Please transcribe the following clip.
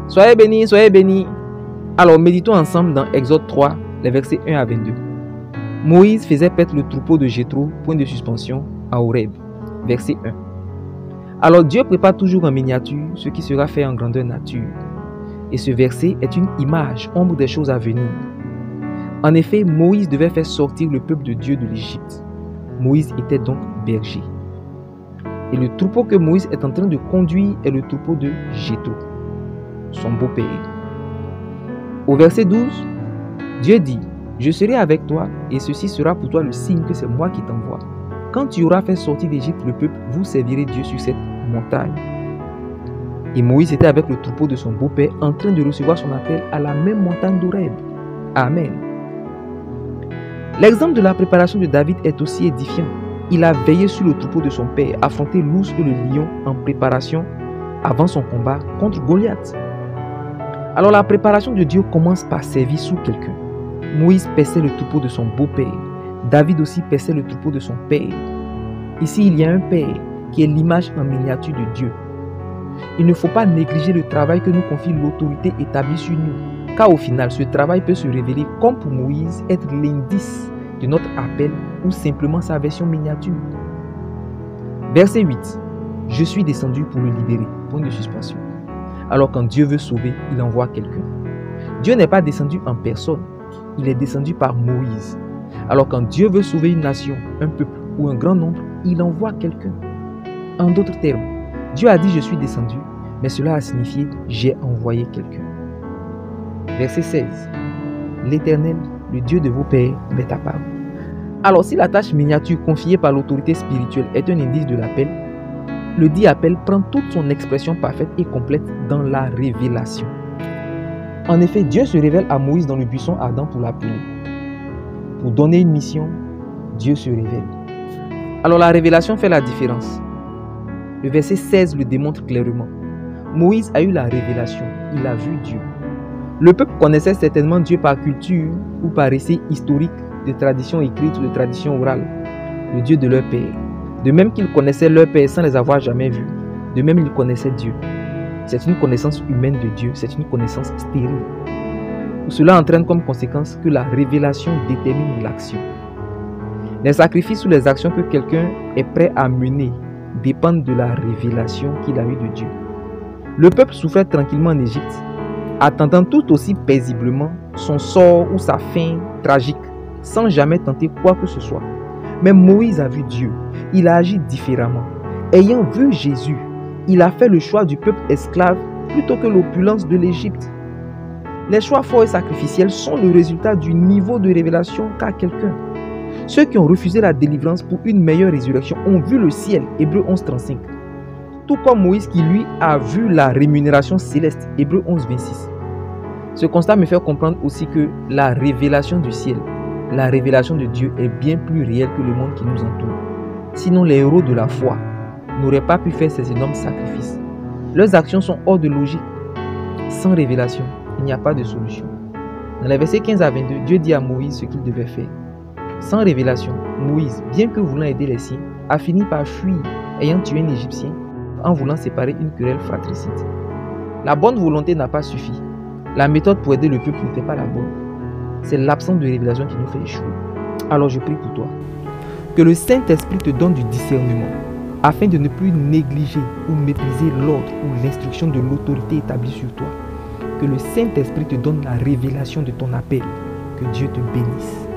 Soyez bénis, soyez bénis. Alors méditons ensemble dans Exode 3, les versets 1 à 22. Moïse faisait paître le troupeau de Jéthro, point de suspension, à Horeb. Verset 1. Alors Dieu prépare toujours en miniature ce qui sera fait en grandeur nature. Et ce verset est une image, ombre des choses à venir. En effet, Moïse devait faire sortir le peuple de Dieu de l'Égypte. Moïse était donc berger. Et le troupeau que Moïse est en train de conduire est le troupeau de Jéthro, son beau-père. Au verset 12, Dieu dit, « Je serai avec toi, et ceci sera pour toi le signe que c'est moi qui t'envoie. Quand tu auras fait sortir d'Égypte le peuple, vous servirez Dieu sur cette montagne. » Et Moïse était avec le troupeau de son beau-père en train de recevoir son appel à la même montagne d'Horeb. Amen. L'exemple de la préparation de David est aussi édifiant. Il a veillé sur le troupeau de son père, affronté l'ours et le lion en préparation avant son combat contre Goliath. Alors la préparation de Dieu commence par servir sous quelqu'un. Moïse paissait le troupeau de son beau-père. David aussi paissait le troupeau de son père. Ici, il y a un père qui est l'image en miniature de Dieu. Il ne faut pas négliger le travail que nous confie l'autorité établie sur nous, car au final, ce travail peut se révéler, comme pour Moïse, être l'indice de notre appel ou simplement sa version miniature. Verset 8. Je suis descendu pour le libérer. Point de suspension. Alors quand Dieu veut sauver, il envoie quelqu'un. Dieu n'est pas descendu en personne, il est descendu par Moïse. Alors quand Dieu veut sauver une nation, un peuple ou un grand nombre, il envoie quelqu'un. En d'autres termes, Dieu a dit je suis descendu, mais cela a signifié j'ai envoyé quelqu'un. Verset 16. L'Éternel, le Dieu de vos pères, m'est apparu. Alors si la tâche miniature confiée par l'autorité spirituelle est un indice de l'appel, le dit appel prend toute son expression parfaite et complète dans la révélation. En effet, Dieu se révèle à Moïse dans le buisson ardent pour l'appeler. Pour donner une mission, Dieu se révèle. Alors la révélation fait la différence. Le verset 16 le démontre clairement. Moïse a eu la révélation, il a vu Dieu. Le peuple connaissait certainement Dieu par culture ou par récit historique de tradition écrite ou de tradition orale, le Dieu de leur père. De même qu'ils connaissaient leur père sans les avoir jamais vus, de même ils connaissaient Dieu. C'est une connaissance humaine de Dieu, c'est une connaissance stérile. Cela entraîne comme conséquence que la révélation détermine l'action. Les sacrifices ou les actions que quelqu'un est prêt à mener dépendent de la révélation qu'il a eue de Dieu. Le peuple souffrait tranquillement en Égypte, attendant tout aussi paisiblement son sort ou sa fin tragique, sans jamais tenter quoi que ce soit. Mais Moïse a vu Dieu, il a agi différemment. Ayant vu Jésus, il a fait le choix du peuple esclave plutôt que l'opulence de l'Égypte. Les choix forts et sacrificiels sont le résultat du niveau de révélation qu'a quelqu'un. Ceux qui ont refusé la délivrance pour une meilleure résurrection ont vu le ciel, Hébreux 11:35. Tout comme Moïse qui lui a vu la rémunération céleste, Hébreux 11:26. Ce constat me fait comprendre aussi que la révélation du ciel, la révélation de Dieu est bien plus réelle que le monde qui nous entoure. Sinon les héros de la foi n'auraient pas pu faire ces énormes sacrifices. Leurs actions sont hors de logique. Sans révélation, il n'y a pas de solution. Dans les versets 15 à 22, Dieu dit à Moïse ce qu'il devait faire. Sans révélation, Moïse, bien que voulant aider les siens, a fini par fuir, ayant tué un Égyptien en voulant séparer une querelle fratricide. La bonne volonté n'a pas suffi. La méthode pour aider le peuple n'était pas la bonne. C'est l'absence de révélation qui nous fait échouer. Alors je prie pour toi. Que le Saint-Esprit te donne du discernement, afin de ne plus négliger ou mépriser l'ordre ou l'instruction de l'autorité établie sur toi. Que le Saint-Esprit te donne la révélation de ton appel. Que Dieu te bénisse.